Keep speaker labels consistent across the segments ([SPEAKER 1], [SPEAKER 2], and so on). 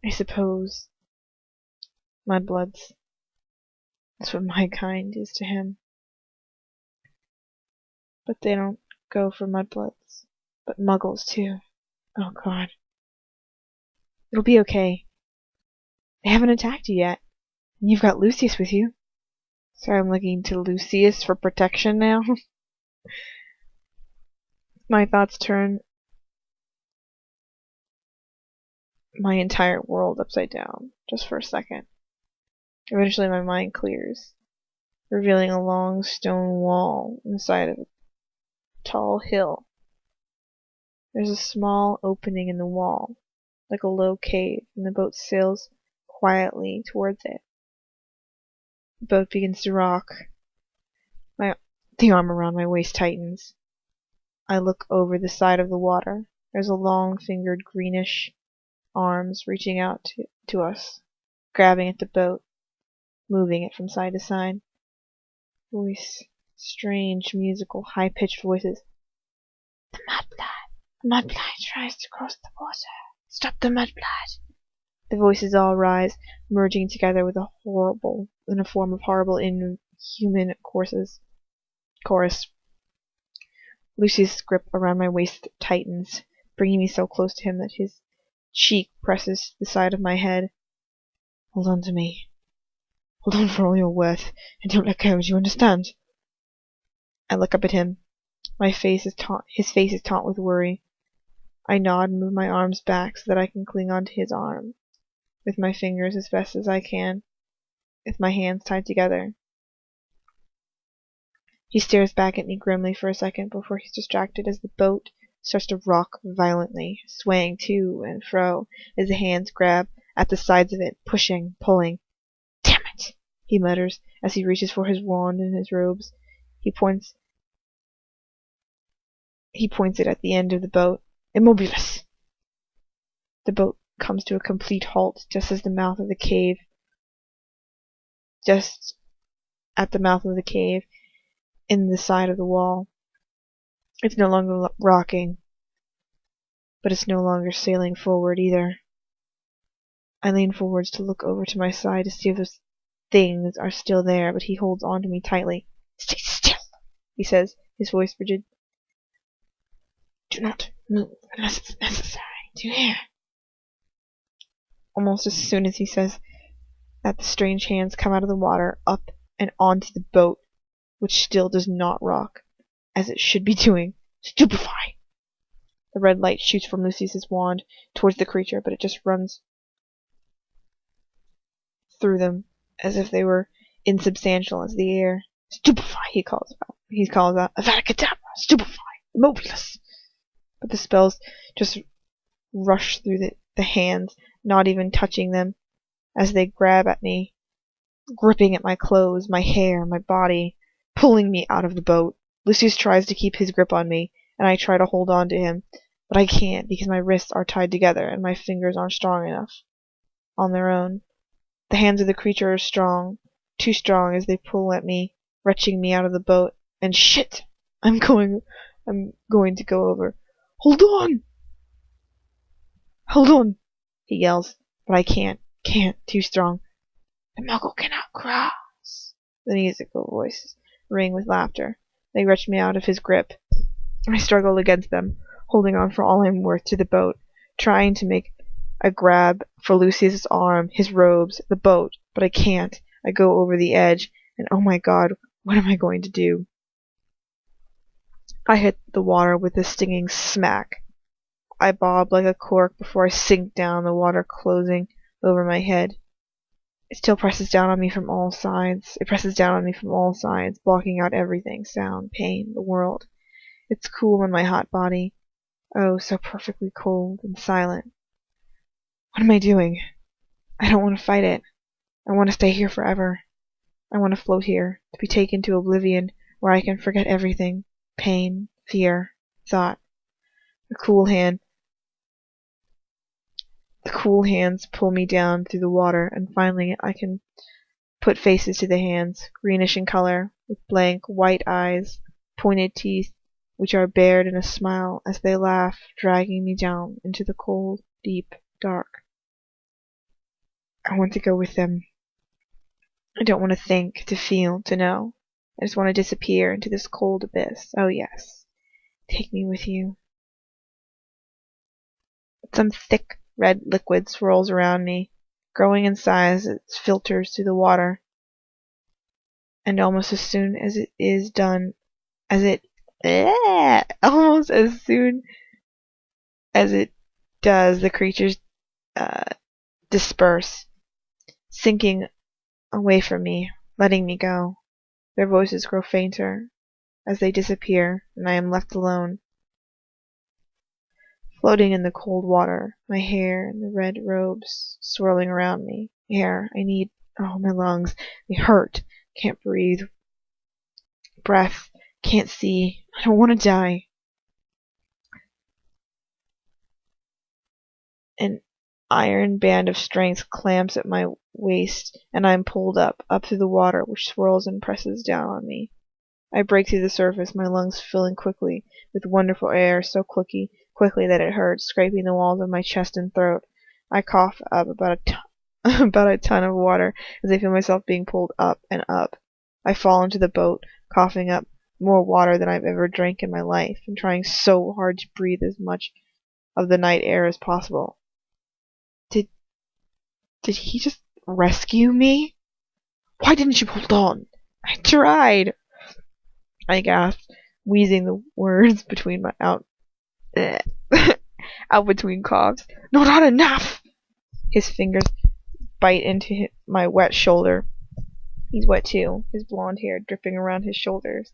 [SPEAKER 1] I suppose mudbloods. That's what my kind is to him. But they don't go for mudbloods. But muggles, too. Oh, God. It'll be okay. They haven't attacked you yet. And you've got Lucius with you. So I'm looking to Lucius for protection now. My thoughts turn my entire world upside down, just for a second. Eventually my mind clears, revealing a long stone wall on the side of a tall hill. There's a small opening in the wall, like a low cave, and the boat sails quietly towards it. The boat begins to rock. The arm around my waist tightens. I look over the side of the water. There's a long-fingered greenish arms reaching out to us, grabbing at the boat, moving it from side to side. Voice, strange, musical, high-pitched voices. The mudblood! The mudblood tries to cross the water. Stop the mudblood! The voices all rise, merging together in a form of horrible, inhuman chorus. Lucius' grip around my waist tightens, bringing me so close to him that his cheek presses to the side of my head. Hold on to me. Hold on for all you're worth, and don't let go, do you understand? I look up at him. His face is taut with worry. I nod and move my arms back so that I can cling onto his arm, with my fingers as best as I can, with my hands tied together. He stares back at me grimly for a second before he's distracted as the boat starts to rock violently, swaying to and fro as the hands grab at the sides of it, pushing, pulling. Damn it! He mutters as he reaches for his wand and his robes. He points it at the end of the boat. Immobilis! The boat comes to a complete halt just at the mouth of the cave in the side of the wall. It's no longer rocking, but it's no longer sailing forward either. I lean forwards to look over to my side to see if those things are still there, but he holds on to me tightly. Stay still, he says, his voice rigid. Do not move unless it's necessary. Do you hear? Almost as soon as he says that, the strange hands come out of the water, up and onto the boat, which still does not rock, as it should be doing. Stupefy! The red light shoots from Lucius's wand towards the creature, but it just runs through them as if they were insubstantial as the air. Stupefy! He calls out. Avada Kedavra! Stupefy! Immobilis! But the spells just rush through the hands, not even touching them, as they grab at me, gripping at my clothes, my hair, my body, pulling me out of the boat. Lucius tries to keep his grip on me, and I try to hold on to him, but I can't because my wrists are tied together and my fingers aren't strong enough on their own. The hands of the creature are strong, too strong as they pull at me, wrenching me out of the boat, and shit! I'm going to go over. Hold on! Hold on! He yells, but I can't, too strong. The muggle cannot cross. The musical voices ring with laughter. They wrench me out of his grip. I struggle against them, holding on for all I'm worth to the boat, trying to make a grab for Lucius's arm, his robes, the boat, but I can't. I go over the edge, and oh my God, what am I going to do? I hit the water with a stinging smack. I bob like a cork before I sink down, the water closing over my head. It still presses down on me from all sides. It presses down on me from all sides, blocking out everything, sound, pain, the world. It's cool in my hot body. Oh, so perfectly cold and silent. What am I doing? I don't want to fight it. I want to stay here forever. I want to float here, to be taken to oblivion, where I can forget everything. Pain, fear, thought. The cool hands pull me down through the water, and finally I can put faces to the hands, greenish in color, with blank, white eyes, pointed teeth, which are bared in a smile as they laugh, dragging me down into the cold, deep dark. I want to go with them. I don't want to think, to feel, to know. I just want to disappear into this cold abyss. Oh yes. Take me with you. Some thick red liquid swirls around me, growing in size as it filters through the water. And almost as soon as it is done, almost as soon as it does, the creatures disperse, sinking away from me, letting me go. Their voices grow fainter as they disappear, and I am left alone, floating in the cold water, my hair and the red robes swirling around me. Air, I need. Oh, my lungs, they hurt. Can't breathe. Breath, can't see. I don't want to die. An iron band of strength clamps at my waist, and I am pulled up through the water, which swirls and presses down on me. I break through the surface, my lungs filling quickly with wonderful air, so quickly that it hurts, scraping the walls of my chest and throat. I cough up about a ton of water as I feel myself being pulled up and up. I fall into the boat, coughing up more water than I've ever drank in my life, and trying so hard to breathe as much of the night air as possible. Did he just rescue me? Why didn't you hold on? I tried. I gasped, wheezing the words between my out between coughs. No, not enough! His fingers bite into my wet shoulder. He's wet too, his blonde hair dripping around his shoulders.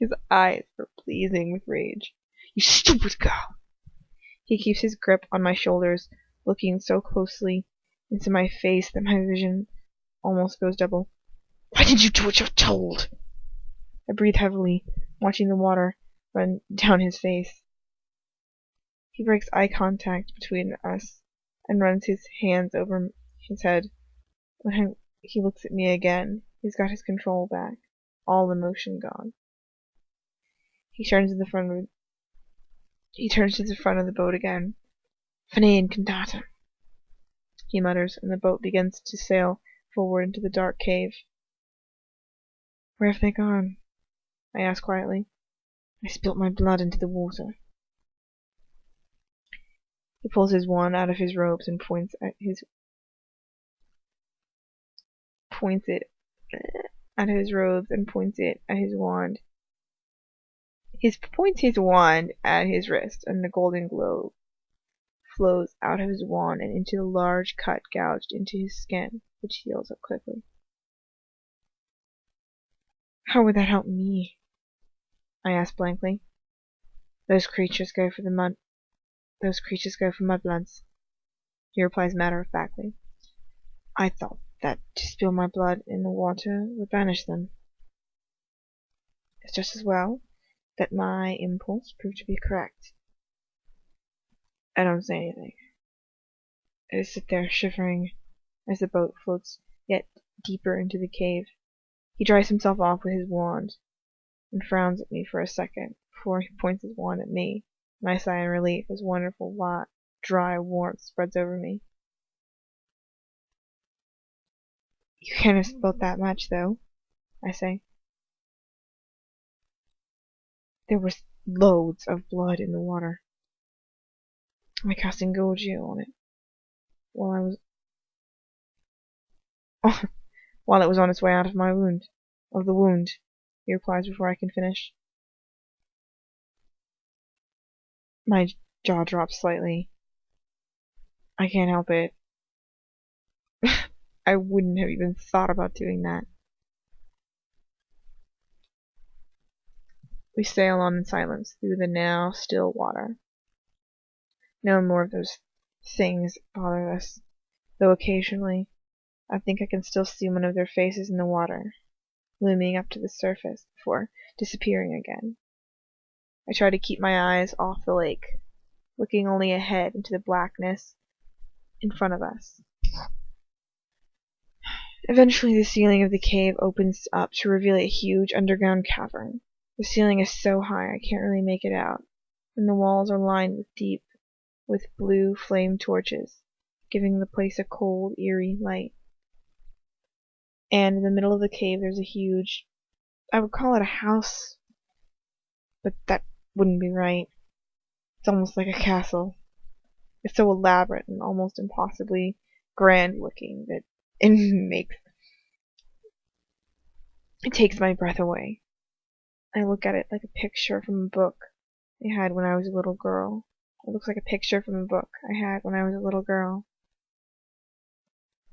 [SPEAKER 1] His eyes are blazing with rage. You stupid girl! He keeps his grip on my shoulders, looking so closely into my face that my vision almost goes double. Why did you do what you're told? I breathe heavily, watching the water run down his face. He breaks eye contact between us and runs his hands over his head. When he looks at me again, he's got his control back, all emotion gone. He turns to the front of the boat again. Fine cantata, he mutters, and the boat begins to sail forward into the dark cave. Where have they gone? I ask quietly. I spilt my blood into the water. He pulls his wand out of his robes and points it at his wand. He points his wand at his wrist, and the golden glow flows out of his wand and into a large cut gouged into his skin, which heals up quickly. How would that help me? I ask blankly. Those creatures go for mudbloods, he replies matter-of-factly. I thought that to spill my blood in the water would banish them. It's just as well that my impulse proved to be correct. I don't say anything. I just sit there shivering as the boat floats yet deeper into the cave. He dries himself off with his wand and frowns at me for a second before he points his wand at me, and I sigh in relief as wonderful dry warmth spreads over me. You can't have spilled that much, though, I say. There was loads of blood in the water. I cast Ingogio on it while it was on its way out of the wound, he replies before I can finish. My jaw drops slightly. I can't help it. I wouldn't have even thought about doing that. We sail on in silence through the now still water. No more of those things bother us, though occasionally I think I can still see one of their faces in the water, looming up to the surface before disappearing again. I try to keep my eyes off the lake, looking only ahead into the blackness in front of us. Eventually the ceiling of the cave opens up to reveal a huge underground cavern. The ceiling is so high I can't really make it out, and the walls are lined with blue flame torches. giving the place a cold, eerie light. And in the middle of the cave there's a huge, I would call it a house, but that wouldn't be right. It's almost like a castle. It's so elaborate and almost impossibly grand looking that it takes my breath away. I look at it like a picture from a book I had when I was a little girl. It looks like a picture from a book I had when I was a little girl.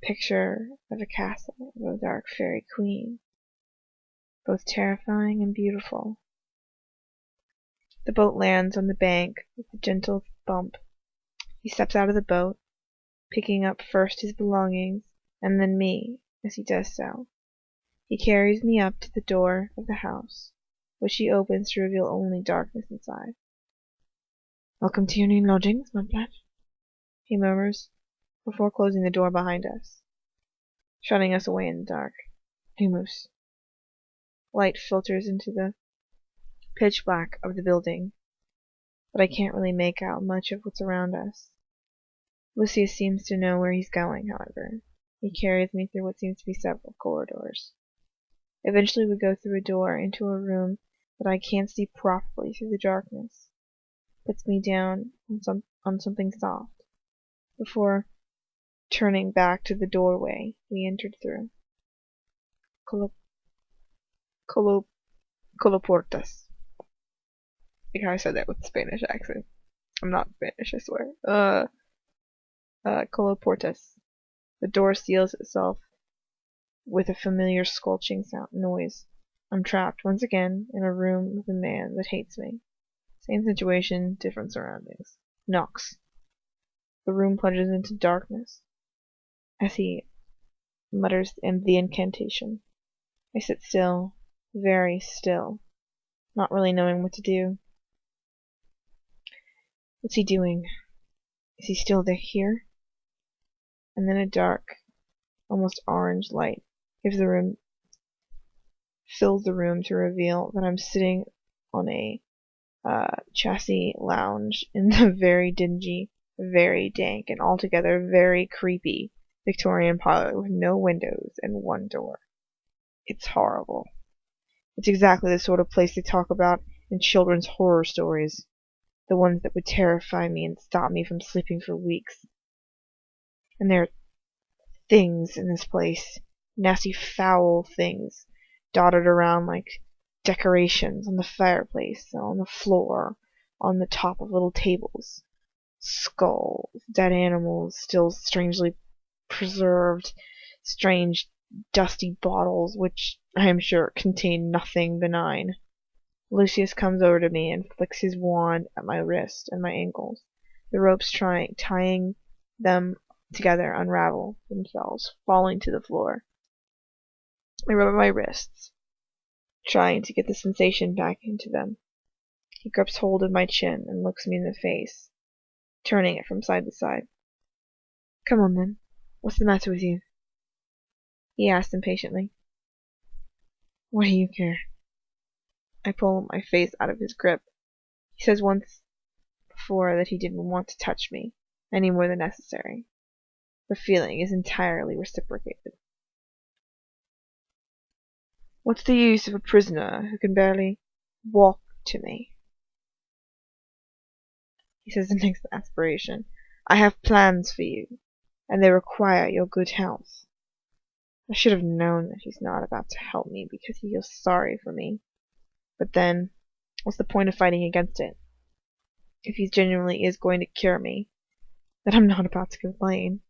[SPEAKER 1] Picture of a castle of a dark fairy queen, both terrifying and beautiful. The boat lands on the bank with a gentle bump. He steps out of the boat, picking up first his belongings and then me as he does so. He carries me up to the door of the house, which he opens to reveal only darkness inside. "Welcome to your new lodgings, my pet," he murmurs, before closing the door behind us, shutting us away in the dark. Lumos. Light filters into the pitch black of the building, but I can't really make out much of what's around us. Lucius seems to know where he's going, however. He carries me through what seems to be several corridors. Eventually we go through a door into a room that I can't see properly through the darkness. Puts me down on something soft, before turning back to the doorway we entered through. Coloportas. I think I said that with a Spanish accent. I'm not Spanish, I swear. Coloportas. The door seals itself with a familiar squelching noise. I'm trapped once again in a room with a man that hates me. Same situation, different surroundings. Knocks. The room plunges into darkness as he mutters the incantation. I sit still, very still, not really knowing what to do. What's he doing? Is he still here? And then a dark, almost orange light fills the room to reveal that I'm sitting on a chassis lounge in the very dingy, very dank, and altogether very creepy Victorian parlor with no windows and one door. It's horrible. It's exactly the sort of place they talk about in children's horror stories, the ones that would terrify me and stop me from sleeping for weeks. And there are things in this place, nasty foul things, dotted around like decorations on the fireplace, on the floor, on the top of little tables. Skulls, dead animals, still strangely preserved, strange dusty bottles, which I am sure contain nothing benign. Lucius comes over to me and flicks his wand at my wrist and my ankles. The ropes tying them together unravel themselves, falling to the floor. I rub my wrists, trying to get the sensation back into them. He grips hold of my chin and looks me in the face, turning it from side to side. "Come on, then. What's the matter with you?" he asked impatiently. "What do you care?" I pull my face out of his grip. He says once before that he didn't want to touch me any more than necessary. The feeling is entirely reciprocated. "What's the use of a prisoner who can barely walk to me?" he says in exasperation. "I have plans for you, and they require your good health." I should have known that he's not about to help me because he feels sorry for me. But then, what's the point of fighting against it? If he genuinely is going to cure me, then I'm not about to complain.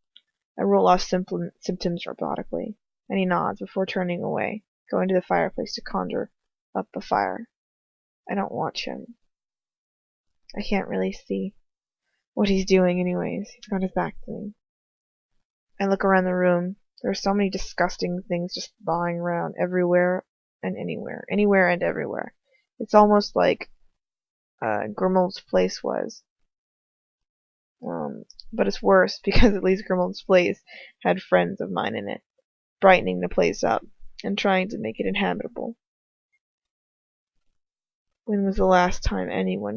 [SPEAKER 1] I roll off symptoms robotically, and he nods before turning away, going to the fireplace to conjure up a fire. I don't watch him. I can't really see what he's doing anyways. He's got his back to me. I look around the room. There are so many disgusting things just lying around everywhere and anywhere. Anywhere and everywhere. It's almost like Grimald's place was. But it's worse because at least Grimald's place had friends of mine in it, brightening the place up and trying to make it inhabitable. When was the last time anyone